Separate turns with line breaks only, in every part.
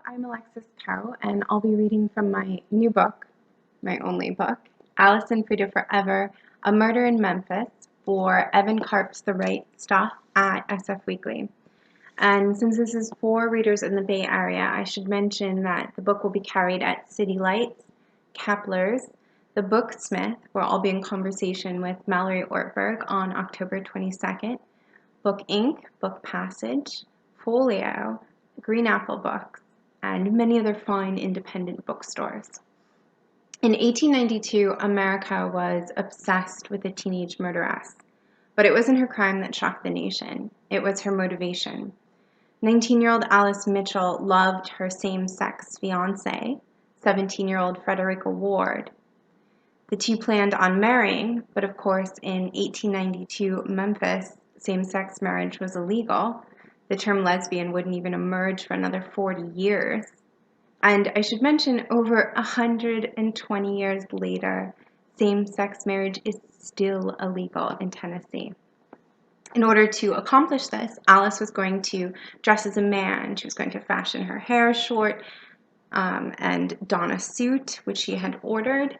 I'm Alexis Coe, and I'll be reading from my new book, my only book, Alice and Frida Forever, A Murder in Memphis, for Evan Karp's The Right Stuff at SF Weekly. And since this is for readers in the Bay Area, I should mention that the book will be carried at City Lights, Kepler's, The Booksmith, where I'll be in conversation with Mallory Ortberg on October 22nd, Book Inc., Book Passage, Folio, Green Apple Books, and many other fine independent bookstores. In 1892, America was obsessed with a teenage murderess, but it wasn't her crime that shocked the nation. It was her motivation. 19-year-old Alice Mitchell loved her same-sex fiancé, 17-year-old Frederica Ward. The two planned on marrying, but of course in 1892 Memphis, same-sex marriage was illegal. The term lesbian wouldn't even emerge for another 40 years. And I should mention, over 120 years later, same-sex marriage is still illegal in Tennessee. In order to accomplish this, Alice was going to dress as a man. She was going to fashion her hair short and don a suit, which she had ordered,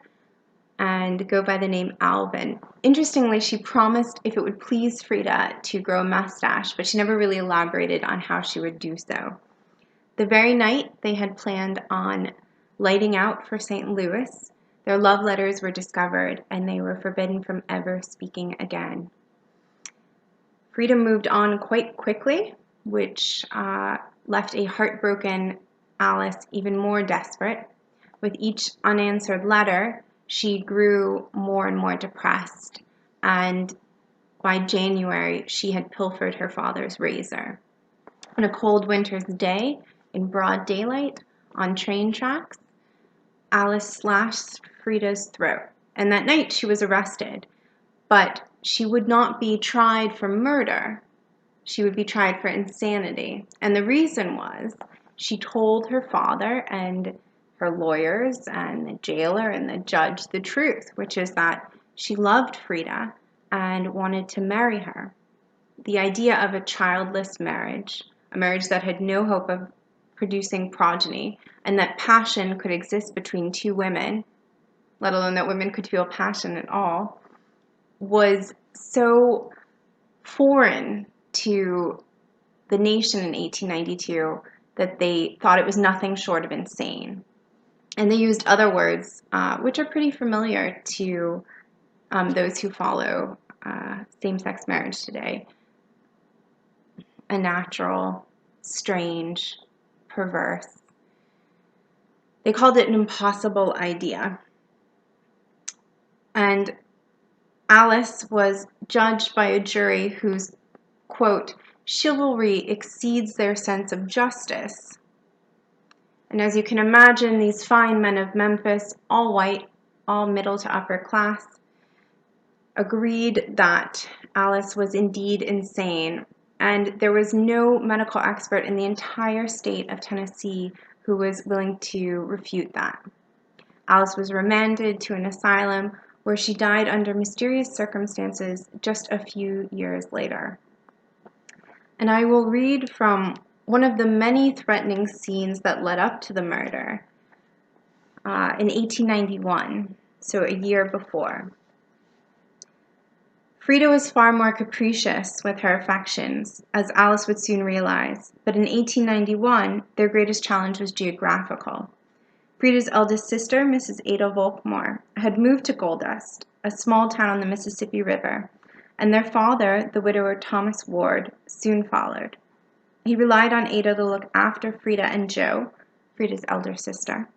and go by the name Alvin. Interestingly, she promised, if it would please Frida, to grow a mustache, but she never really elaborated on how she would do so. The very night they had planned on lighting out for St. Louis, their love letters were discovered, and they were forbidden from ever speaking again. Frida moved on quite quickly, which left a heartbroken Alice even more desperate. With each unanswered letter, she grew more and more depressed, and by January, she had pilfered her father's razor. On a cold winter's day, in broad daylight, on train tracks, Alice slashed Frida's throat, and that night she was arrested, but she would not be tried for murder. She would be tried for insanity, and the reason was she told her father and her lawyers and the jailer and the judge the truth, which is that she loved Frida and wanted to marry her. The idea of a childless marriage, a marriage that had no hope of producing progeny, and that passion could exist between two women, let alone that women could feel passion at all, was so foreign to the nation in 1892 that they thought it was nothing short of insane. And they used other words, which are pretty familiar to those who follow same-sex marriage today. Unnatural, strange, perverse. They called it an impossible idea. And Alice was judged by a jury whose, quote, chivalry exceeds their sense of justice. And as you can imagine, these fine men of Memphis, all white, all middle to upper class, agreed that Alice was indeed insane, and there was no medical expert in the entire state of Tennessee who was willing to refute that. Alice was remanded to an asylum where she died under mysterious circumstances just a few years later. And I will read from one of the many threatening scenes that led up to the murder in 1891, so a year before. Frida was far more capricious with her affections, as Alice would soon realize, but in 1891, their greatest challenge was geographical. Frida's eldest sister, Mrs. Ada Volkmore, had moved to Gold Dust, a small town on the Mississippi River, and their father, the widower Thomas Ward, soon followed. He relied on Ada to look after Frida and Jo, Frida's elder sister.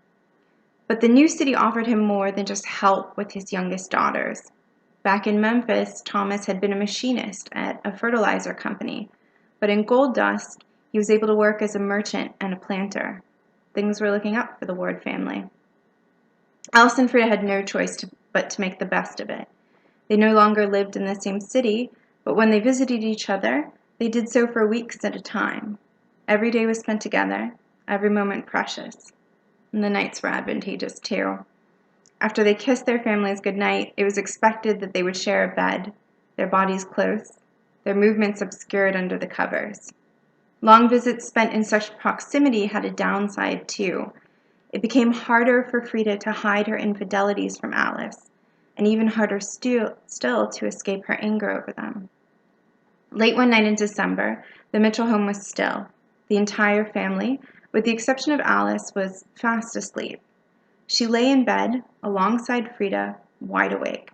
But the new city offered him more than just help with his youngest daughters. Back in Memphis, Thomas had been a machinist at a fertilizer company, but in Gold Dust, he was able to work as a merchant and a planter. Things were looking up for the Ward family. Alice and Frida had no choice but to make the best of it. They no longer lived in the same city, but when they visited each other, they did so for weeks at a time. Every day was spent together, every moment precious. And the nights were advantageous too. After they kissed their families goodnight, it was expected that they would share a bed, their bodies close, their movements obscured under the covers. Long visits spent in such proximity had a downside, too. It became harder for Frida to hide her infidelities from Alice, and even harder still to escape her anger over them. Late one night in December, the Mitchell home was still. The entire family, with the exception of Alice, was fast asleep. She lay in bed, alongside Frida, wide awake.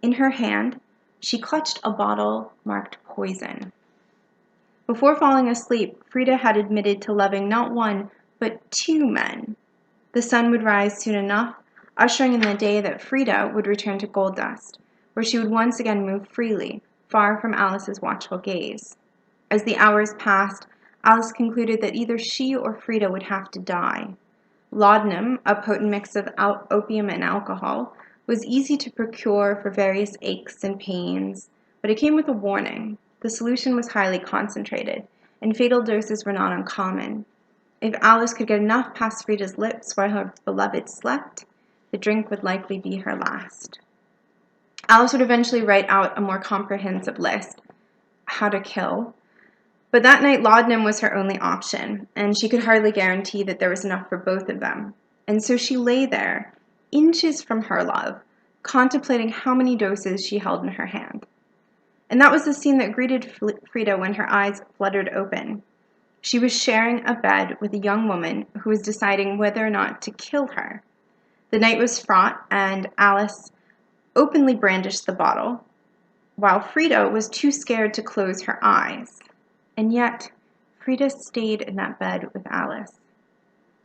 In her hand, she clutched a bottle marked poison. Before falling asleep, Frida had admitted to loving not one, but 2 men. The sun would rise soon enough, ushering in the day that Frida would return to Gold Dust, where she would once again move freely, far from Alice's watchful gaze. As the hours passed, Alice concluded that either she or Frida would have to die. Laudanum, a potent mix of opium and alcohol, was easy to procure for various aches and pains, but it came with a warning. The solution was highly concentrated, and fatal doses were not uncommon. If Alice could get enough past Frida's lips while her beloved slept, the drink would likely be her last. Alice would eventually write out a more comprehensive list, how to kill, but that night laudanum was her only option, and she could hardly guarantee that there was enough for both of them. And so she lay there, inches from her love, contemplating how many doses she held in her hand. And that was the scene that greeted Frida when her eyes fluttered open. She was sharing a bed with a young woman who was deciding whether or not to kill her. The night was fraught, and Alice openly brandished the bottle, while Frida was too scared to close her eyes. And yet, Frida stayed in that bed with Alice.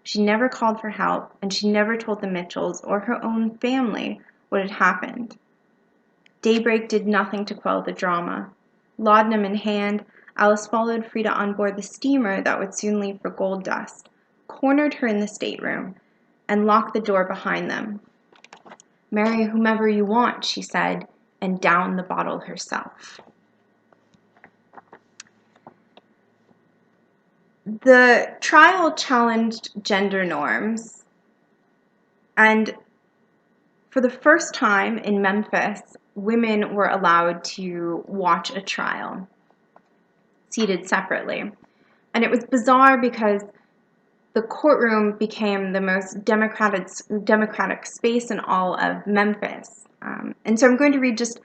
She never called for help, and she never told the Mitchells or her own family what had happened. Daybreak did nothing to quell the drama. Laudanum in hand, Alice followed Frida on board the steamer that would soon leave for Gold Dust, cornered her in the stateroom, and locked the door behind them. "Marry whomever you want," she said, and downed the bottle herself. The trial challenged gender norms, and for the first time in Memphis, women were allowed to watch a trial, seated separately. And it was bizarre because the courtroom became the most democratic space in all of Memphis. And so I'm going to read just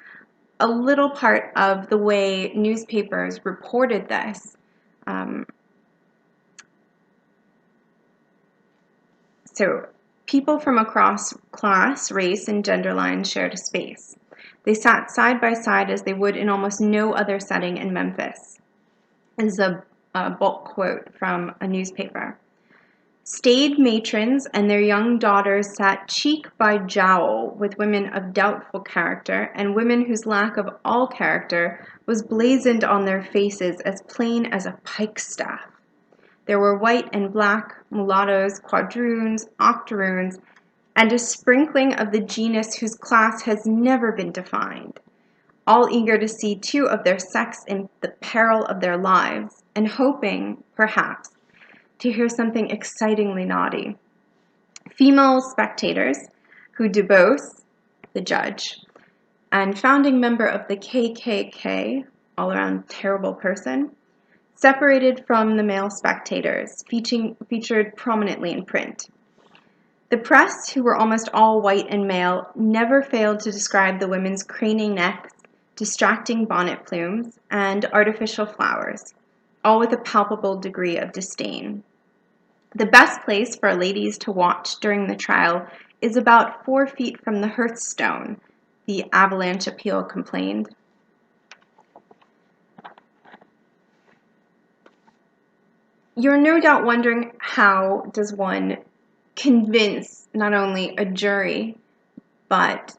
a little part of the way newspapers reported this. So people from across class, race, and gender lines shared a space. They sat side by side as they would in almost no other setting in Memphis. This is a bulk quote from a newspaper. Staid matrons and their young daughters sat cheek by jowl with women of doubtful character and women whose lack of all character was blazoned on their faces as plain as a pikestaff. There were white and black, mulattoes, quadroons, octoroons, and a sprinkling of the genus whose class has never been defined, all eager to see 2 of their sex in the peril of their lives, and hoping, perhaps, to hear something excitingly naughty. Female spectators, who Dubose, the judge, and founding member of the KKK, all-around terrible person, separated from the male spectators, featured prominently in print. The press, who were almost all white and male, never failed to describe the women's craning necks, distracting bonnet plumes, and artificial flowers, all with a palpable degree of disdain. The best place for ladies to watch during the trial is about 4 feet from the hearthstone, the Avalanche Appeal complained. You're no doubt wondering, how does one convince not only a jury, but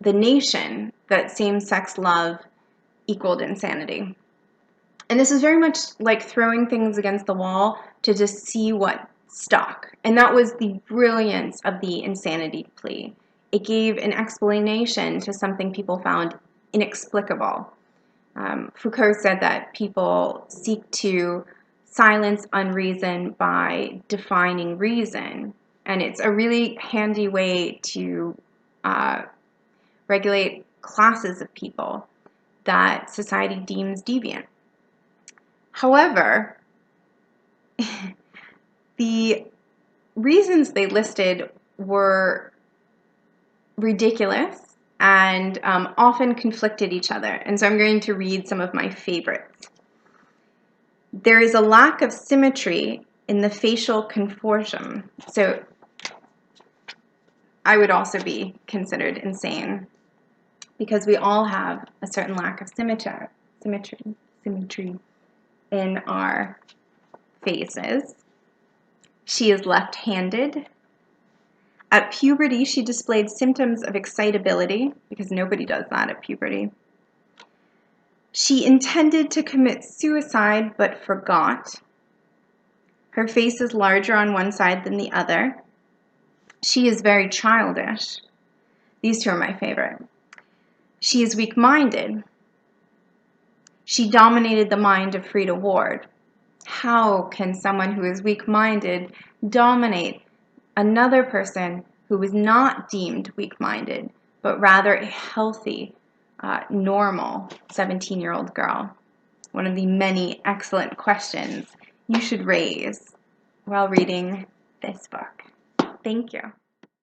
the nation that same-sex love equaled insanity? And this is very much like throwing things against the wall to just see what stuck. And that was the brilliance of the insanity plea. It gave an explanation to something people found inexplicable. Foucault said that people seek to silence unreason by defining reason. And it's a really handy way to regulate classes of people that society deems deviant. However, the reasons they listed were ridiculous and often conflicted each other. And so I'm going to read some of my favorites. There is a lack of symmetry in the facial conformation. So I would also be considered insane because we all have a certain lack of symmetry in our faces. She is left-handed. At puberty, she displayed symptoms of excitability, because nobody does that at puberty. She intended to commit suicide, but forgot. Her face is larger on one side than the other. She is very childish. These two are my favorite. She is weak-minded. She dominated the mind of Frida Ward. How can someone who is weak-minded dominate another person who was not deemed weak-minded, but rather a healthy, normal 17-year-old girl? One of the many excellent questions you should raise while reading this book. Thank you.